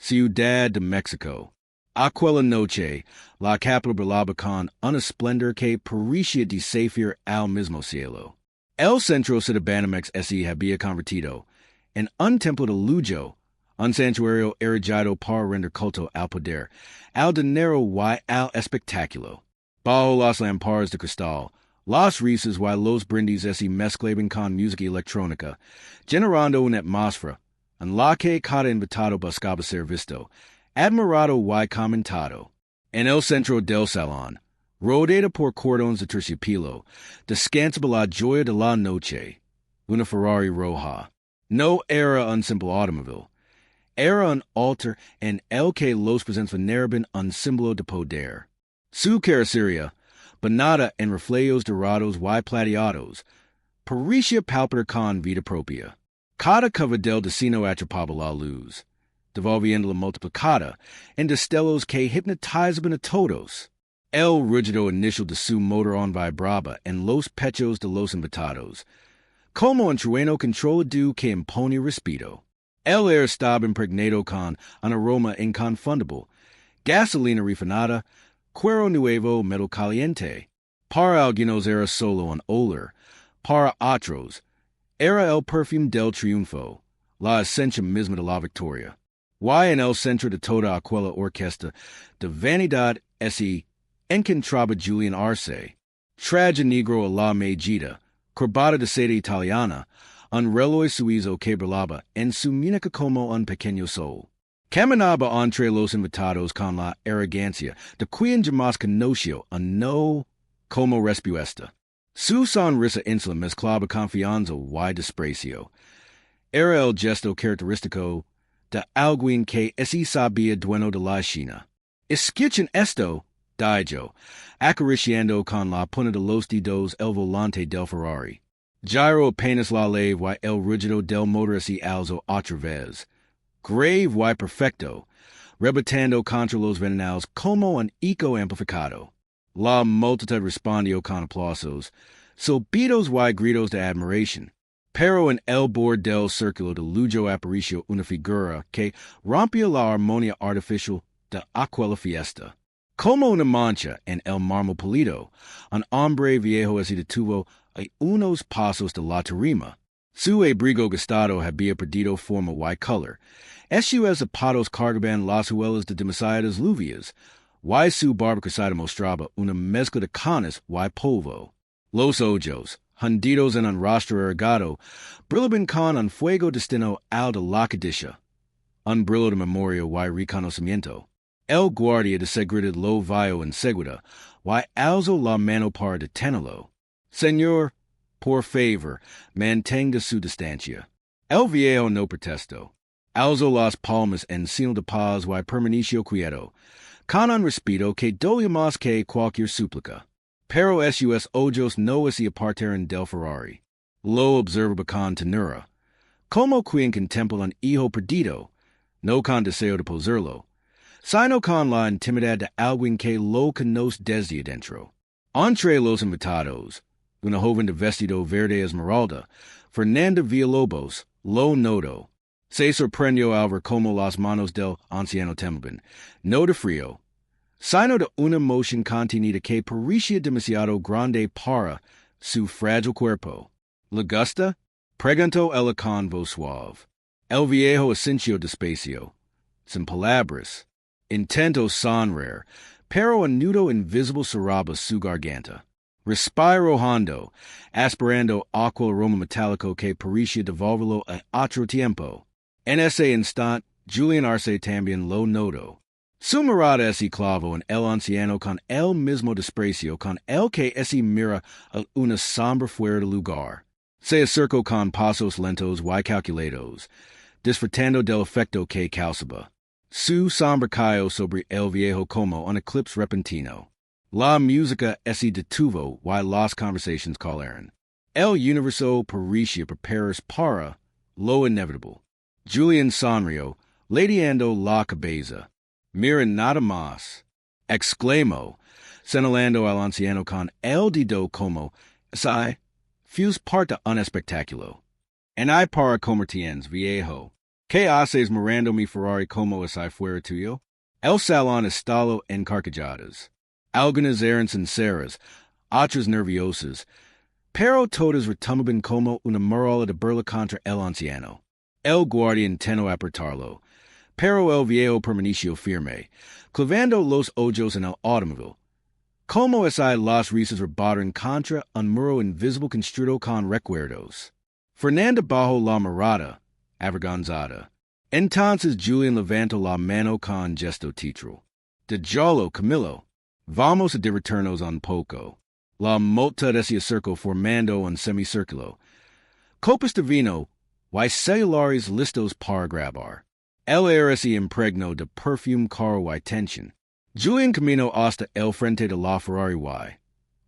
Ciudad de Mexico. Aquella noche, la capital brillaba con una esplendor que parecía desafiar al mismo cielo. El centro de Banamex se había convertido en un templo de lujo, un santuario erigado para render culto al poder, al dinero y al espectáculo. Bajo las lámparas de cristal, las risas y los brindis se mezclaban con música electrónica, generando una atmósfera en la que cada invitado buscaba ser visto, admirado y comentado. En el centro del salón, rodeada por cordones de terciopelo, descansaba la joya de la noche, una Ferrari roja. No era un simple automóvil, era un altar en el que los presentes veneraban un símbolo de poder. Su carrocería, bañada en reflejos dorados y plateados, parecía palpitar con vida propia. Cada cover del destino atrapaba la luz, devolviendo la multiplicada en destellos que hipnotizaban a todos. El rígido inicial de su motor vibraba en los pechos de los invitados, como un trueno controlado que impone respeto. El aire estaba impregnado con un aroma inconfundible, gasolina refinada, cuero nuevo, metal caliente. Para algunos era solo un olor, para otros era el perfume del triunfo, la esencia misma de la victoria. Y en el centro de toda aquella orquesta de vanidad se encontraba Julian Arce, traje negro a la medida, corbata de seda italiana, un reloj suizo que brillaba en su muñeca como un pequeño sol. Caminaba entre los invitados con la arrogancia de quien jamás conoció a no como respuesta. Su sonrisa insolente mezclaba confianza y desprecio. Era el gesto característico de alguien que se sabía dueño de la China. Escuchen esto, dijo, acariciando con la punta de los dedos el volante del Ferrari. Giro apenas la leve y el rígido del motor se alzó otra vez, grave y perfecto, rebotando contra los ventanales como un eco amplificado. La multitud respondió con aplausos, silbidos y gritos de admiración. Pero en el borde del círculo de lujo apareció una figura que rompía la armonía artificial de aquella fiesta. Como una mancha en el mármol pulido, un hombre viejo se detuvo a unos pasos de la tarima. Su abrigo gastado había perdido forma y color. Sus zapatos cargaban las huellas de demasiadas lluvias, y su barba cruzada mostraba una mezcla de canas y polvo. Los ojos, hundidos en un rostro arrugado, brillaban con un fuego destino al de la codicia, un brillo de memoria y reconocimiento. El guardia de seguridad lo vio enseguida, y alzó la mano para detenerlo. Señor, por favor, mantenga su distancia. El viejo no protestó. Alzó las palmas en signo de paz y permaneció quieto, con un respeto que dolía más que cualquier súplica. Pero sus ojos no se apartaron del Ferrari. Lo observaba con ternura, como quien contempla un hijo perdido, no con deseo de poseerlo, sino con la intimidad de alguien que lo conoce desde adentro. Entre los invitados, una joven de vestido verde esmeralda, Fernanda Villalobos, lo notó. Se sorprendió al ver cómo las manos del anciano temblaban, no de frío, sino de una emoción contenida que parecía demasiado grande para su frágil cuerpo. ¿Le gusta? Preguntó ella con voz suave. El viejo asintió despacio, sin palabras. Intentó sonreír, pero un nudo invisible cerraba su garganta. Respiró hondo, aspirando aquel aroma metálico que parecía devolverlo a otro tiempo. En ese instante, Julian Arce también lo notó. Su mirada se clavó en el anciano con el mismo desprecio con el que se mira a una sombra fuera de lugar. Se acercó con pasos lentos y calculados, disfrutando del efecto que causaba. Su sombra cayó sobre el viejo como un eclipse repentino. La música se detuvo y las conversaciones callaron. El universo parecía prepararse para lo inevitable. Julian sonrió, ladeando la cabeza. Mira nada más, exclamó, señalando al anciano con el dedo como, si, fus parte un espectáculo. En hay para convertirnos, viejo. Que haces mirando mi Ferrari como si fuera tuyo? El salón estalo encarcajadas. Algunas eran sinceras, otras nerviosas, pero todas retumbaban como una muralla de burla contra el anciano. El guardia intentó apretarlo, pero el viejo permaneció firme, clavando los ojos en el automóvil. Como si las risas rebotaran contra un muro invisible construido con recuerdos. Fernanda bajó la mirada, avergonzada. Entonces Julián levantó la mano con gesto teatral. De Jolo, Camilo, vamos a divertirnos un poco. La multad se acercó formando un semicírculo. Copas de vino, y celulares listos para grabar. El aire se impregnó de perfume caro y tensión. Julián caminó hasta el frente de la Ferrari y,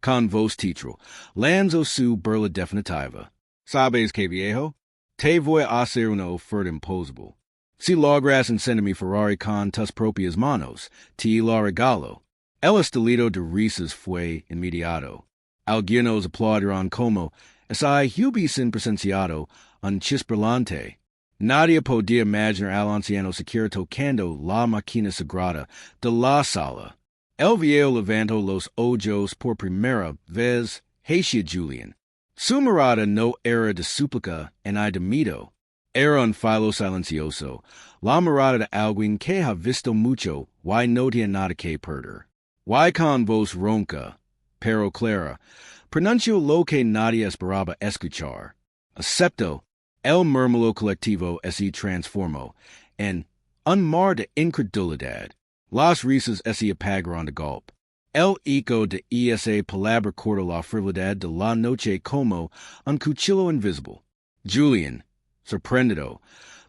con voz teatral, lanzó su burla definitiva. ¿Sabes qué, viejo? Te voy a hacer una oferta imposible. Si logras encender mi Ferrari con tus propias manos, te la regalo. El estallido de risas fue inmediato. Algunos aplaudieron como si hubiesen presenciado un chisperlante. Nadie podía imaginar al anciano siquiera tocando la máquina sagrada de la sala. El viejo levantó los ojos por primera vez hacia Julián. Su mirada no era de súplica ni de miedo. Era un filo silencioso, la mirada de alguien que ha visto mucho y no tiene nada que perder. Y con voz ronca, pero clara, pronunció lo que nadie esperaba escuchar. Excepto, el murmullo colectivo se transformó en un mar de incredulidad. Las risas se apagaron de golpe. El eco de esa palabra cortó la frivolidad de la noche como un cuchillo invisible. Julián, sorprendido,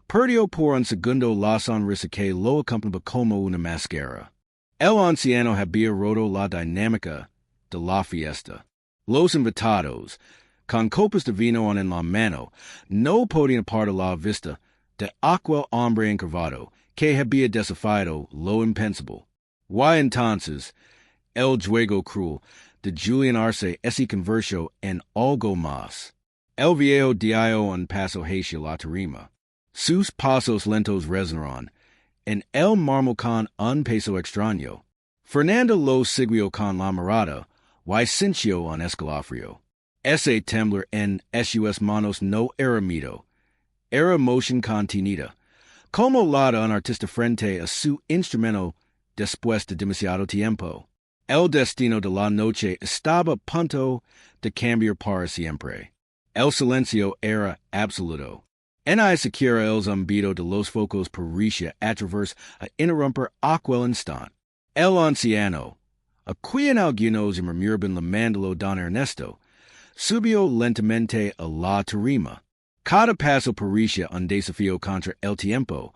perdió por un segundo la sonrisa que lo acompañaba como una máscara. El anciano había roto la dinámica de la fiesta. Los invitados, con copas de vino en la mano, no podían apartar la vista de aquel hombre encorvado que había desafiado lo impensable. Y entonces, el juego cruel de Julián Arce se convirtió en algo más. El viejo dio un paso hacia la tarima. Sus pasos lentos resonaron en el mármol con un peso extraño. Fernando lo siguió con la mirada y sintió un escalofrío. Ese temblor en sus manos no era miedo, era emoción contenida, como la de un artista frente a su instrumento después de demasiado tiempo. El destino de la noche estaba a punto de cambiar para siempre. El silencio era absoluto. Ni siquiera el zumbido de los focos parecía atreverse a interrumpir aquel instante. El anciano, a quien algunos murmuraban llamándolo Don Ernesto, subió lentamente a la tarima. Cada paso parecía un desafío contra el tiempo,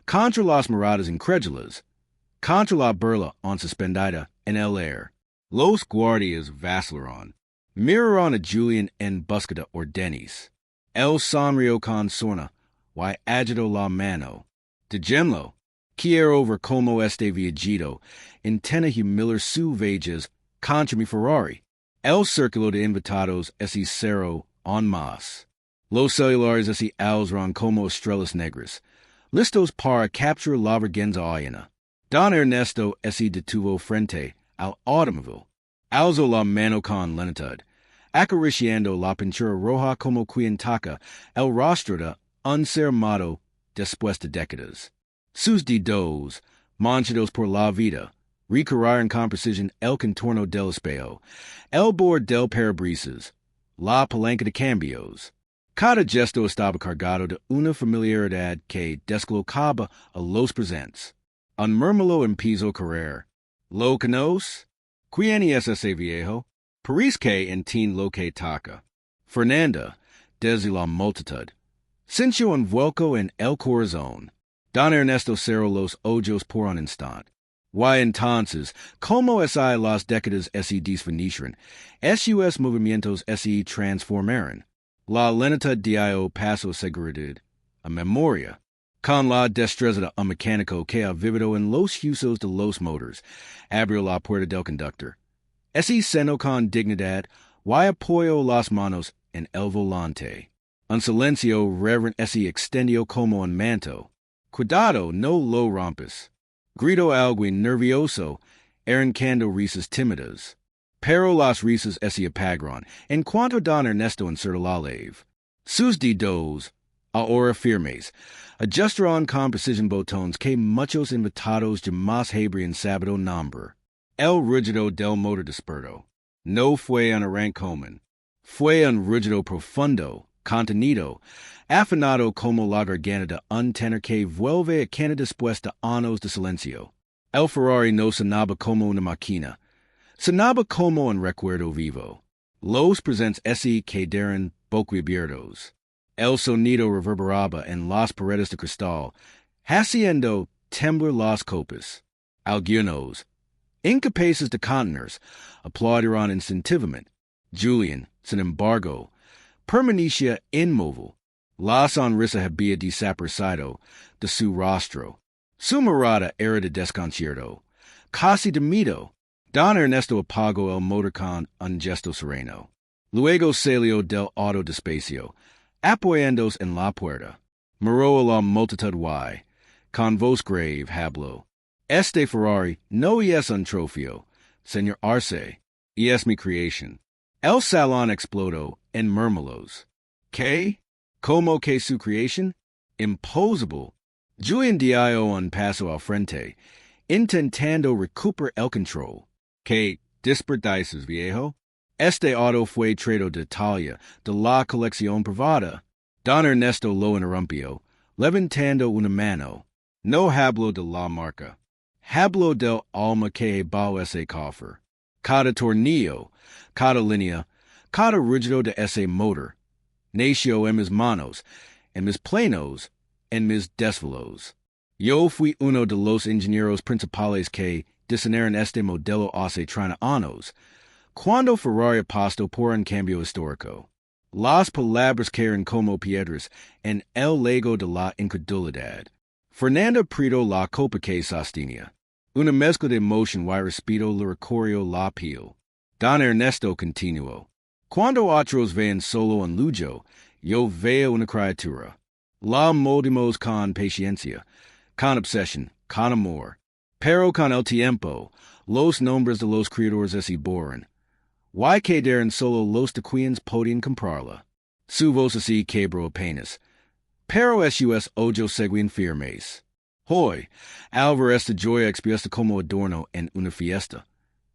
contra las miradas incrédulas, contra la burla suspendida en el aire. Los guardias vacilaron. Miraron a Julián en busca de órdenes. Él sonrió con sorna y agitó la mano. Dejémoslo. Quiero ver cómo este viejito intenta humillar sus vejas contra mi Ferrari. El círculo de invitados se cerró en más. Los celulares se alzaron como estrellas negras, listos para capturar la vergüenza ajena. Don Ernesto se detuvo frente al automóvil. Alzó la mano con lentitud, acariciando la pintura roja como quien toca el rostro de un ser amado después de décadas. Sus dedos, manchados por la vida, recorrieron con precisión el contorno del espejo, el borde del parabrisas, la palanca de cambios. Cada gesto estaba cargado de una familiaridad que descolocaba a los presentes. Un murmullo empezó a correr. ¿Lo conoce? ¿Quién es ese viejo? Parece que entiende lo que toca. Fernanda, desde la multitud, sintió un vuelco en el corazón. Don Ernesto cerró los ojos por un instante. Y entonces, como si las décadas se desvanecieran, sus movimientos se transformaron. La lentitud dio paso a seguridad, a memoria. Con la destreza de un mecánico que ha vivido en los usos de los motores, abrió la puerta del conductor. Se sentó con dignidad y apoyó las manos en el volante. Un silencio reverent esse extendio como un manto. Cuidado, no lo rompes. Grito alguien nervioso, arrancando risas tímidas. Pero las risas esse apagron, en cuanto don Ernesto inserta la lave. Sus dedos, ahora firmes, ajustaron con precision botones que muchos invitados jamás habrían sabido nombrar. El rugido del motor desperto. No fue un arrancón. Fue un rugido profundo, contenido, afinado como la garganta de un tenor que vuelve a cantar después de años de silencio. El Ferrari no sonaba como una máquina. Sonaba como un recuerdo vivo. Los presentes esse quedaron boquiabiertos. El sonido reverberaba en las paredes de cristal, haciendo temblar las copas. Algunos, incapaces de contenerse, aplaudieron instintivamente. Julián, sin embargo, permanecía inmóvil. La sonrisa había desaparecido de su rostro. Su mirada era de desconcierto, casi de miedo. Don Ernesto apagó el motor con un gesto sereno. Luego salió del auto despacio, apoyándose en la puerta. Miró a la multitud y, con voz grave, habló. Este Ferrari no es un trofeo, señor Arce, y es mi creación. El salón explodó en murmullos. ¿Qué? ¿Cómo que su creación? Imposible. Julián dio un paso al frente, intentando recuperar el control. ¿Qué desperdices, viejo? Este auto fue traído de Italia, de la colección privada. Don Ernesto lo interrumpió, levantando una mano. No hablo de la marca. Hablo del alma que bajo ese cofre. Cada tornillo, cada línea, cada rígido de ese motor, nació en mis manos, en mis planos, en mis desvelos. Yo fui uno de los ingenieros principales que diseñaron este modelo hace 30 años, cuando Ferrari apostó por un cambio histórico. Las palabras caen como piedras en el lago de la incredulidad. Fernanda Prieto la copa que sostenía. Una mezcla de emoción y respeto le recorrió la piel. Don Ernesto continuó. Cuando otros ven solo un lujo, yo veo una criatura. La moldimos con paciencia, con obsesión, con amor. Pero con el tiempo, los nombres de los criadores se borran. Why quedaron solo los de quienes podían comprarla. Su voz así quebró apenas. Pero sus ojos seguían firmes. Hoy, al ver esta joya expuesta como adorno en una fiesta,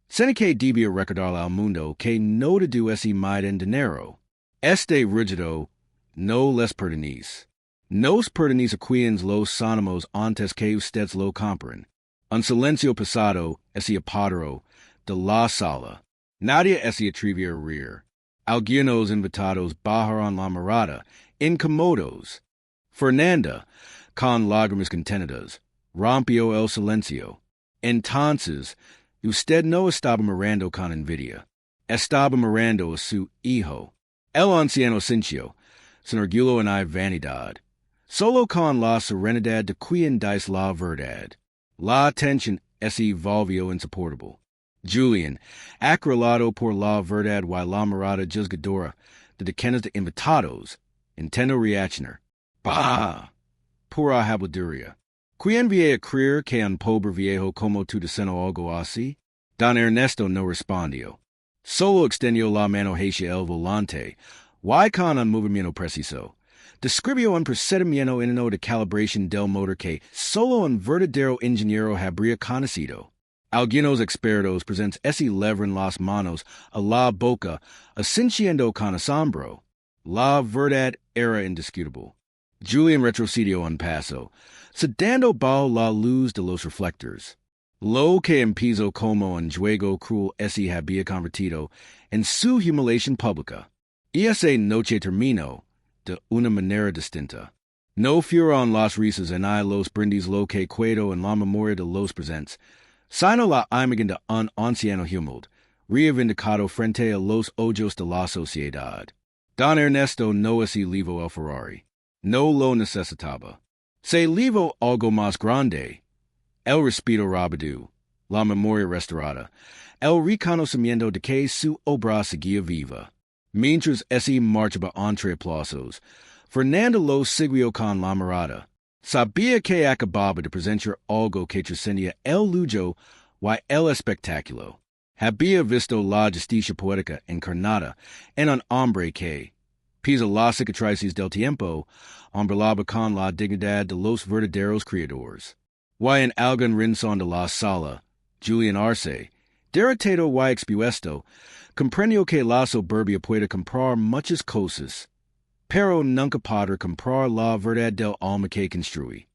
se que debía recordar al mundo que no de ese mal en dinero. Este rígido no les pertenece. Nos pertenece a quienes los sonamos antes que ustedes lo compren. Un silencio pasado ese apodero de la sala. Nadie se atrevía a reír. Algunos invitados bajaron la mirada, incomodos. Fernanda, con lágrimas contenidas, rompió el silencio. Entonces, usted no estaba mirando con envidia. Estaba mirando a su hijo. El anciano sintió, sin orgullo ni vanidad, solo con la serenidad de quien dice la verdad. La tensión se volvió insoportable. Julián, acorralado por la verdad y la mirada juzgadora de decenas de invitados, intentó reaccionar. Bah! Pura habladuría. ¿Quién viene a creer que un pobre viejo como tú diciendo algo así? Don Ernesto no respondió. Solo extendió la mano hacia el volante, y con un movimiento preciso, describió un procedimiento inno de calibración del motor que solo un verdadero ingeniero habría conocido. Algunos expertos presentes se levaron las manos a la boca, asintiendo con asombro. La verdad era indiscutible. Julián retrocedió un paso, sedando bajo la luz de los reflectores. Lo que empezó como un juego cruel se había convertido en su humiliación pública. Y esa noche terminó de una manera distinta. No fueron las risas ni los brindis lo que quedó en la memoria de los presentes, sino la imagen de un anciano humilde, reivindicado frente a los ojos de la sociedad. Don Ernesto no se llevó el Ferrari. No lo necesitaba. Se llevó algo más grande. El respeto rápido, la memoria restaurada, el reconocimiento de que su obra seguía viva. Mientras ese marchaba entre aplausos, Fernando lo siguió con la mirada. Sabía que acababa de presentar algo que trascendía el lujo y el espectáculo. Había visto la justicia poética encarnada en un hombre que, pisa las cicatrices del tiempo, hombraba con la dignidad de los verdaderos creadores. Y en algún rincón de la sala, Julian Arce, derrotado y expuesto, comprendió que la soberbia puede comprar muchas cosas, pero nunca podrá comprar la verdad del alma que construye.